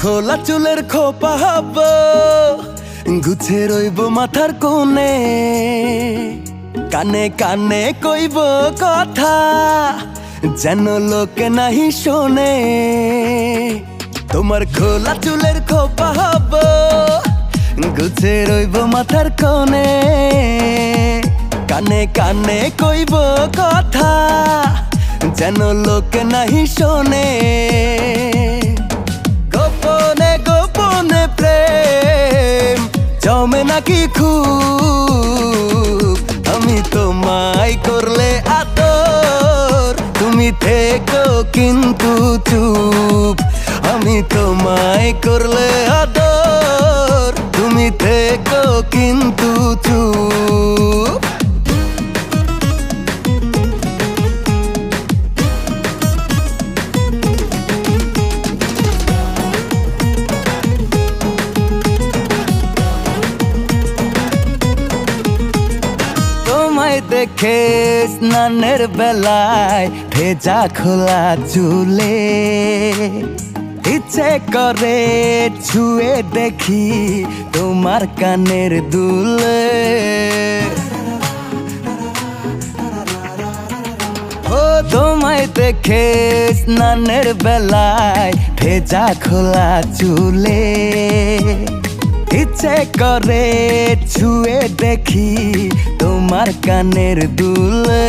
খোলা চুলের খোপা হব, গুছে রইব মাথার কোণে, কানে কানে কইব কথা যেন লোকে নাহি শোনে। তোমার খোলা চুলের খোপা হব, গুছে রইব মাথার কোণে, কানে কানে কইব কথা যেন লোকে নাহি শোনে। গোপনে গোপনে প্রেম জমে নাকি খুব, আমি তোমায় করলে আদর তুমি থেকো কিন্তু চুপ। আমি তোমায় করলে আদর তুমি থেকো কিন্তু চুপ। তোমায় দেখে স্নানের বেলায় ভেজা খোলা চুলে, ইচ্ছে করে ছুঁয়ে দেখি তোমার কানের দুলে। ও তোমায় দেখে স্নানের বেলায় ভেজা খোলা চুলে, ইচ্ছে করে ছুঁয়ে দেখি তোমার কানের দুলে।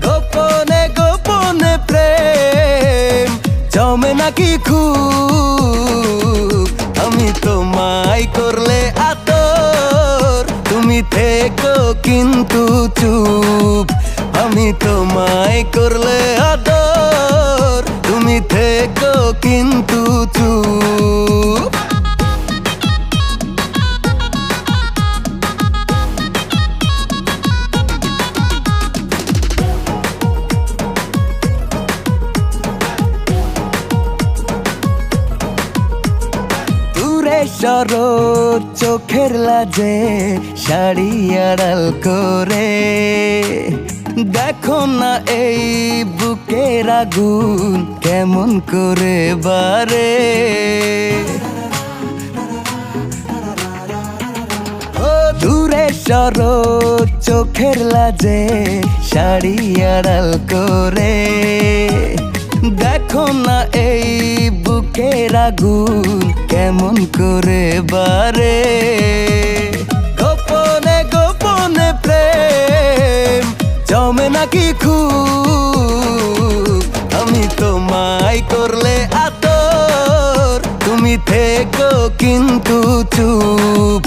গোপনে গোপনে প্রেম জমে নাকি খুব, আমি তোমায় করলে আদর তুমি থেকো কিন্তু চুপ। আমি তোমায় করলে আদর তুমি থেকো কিন্তু চুপ। সরো চোখের লাজে শাড়ি আড়াল করে, দেখো না এই বুকের আগুন কেমন করে বারে। ও দূরে সরো চোখের লাজে শাড়ি আড়াল করে, দেখো না এই বুকের আগুন কেমন করে বারে। গোপনে গোপনে প্রেম জমে নাকি খুব, আমি তোমায় করলে আদর তুমি থেকো কিন্তু চুপ।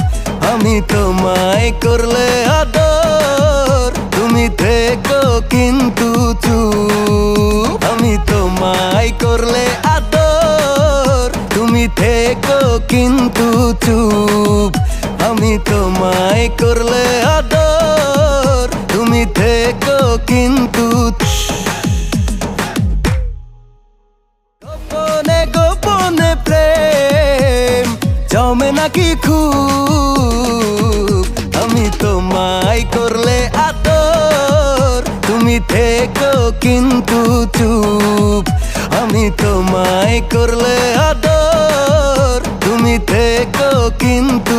আমি তোমায় করলে আদর তুমি থেকো কিন্তু চুপ। আমি তোমায় করলে আদর তুমি থেকো কিন্তু চুপ। আমি তোমায় করলে আদর তুমি থেকো কিন্তু। গোপনে গোপনে প্রেম জমে নাকি খুব, আমি তোমায় করলে আদর তুমি থেকো কিন্তু চুপ। আমি তোমায় করলে আদর তুমি থেকো কিন্তু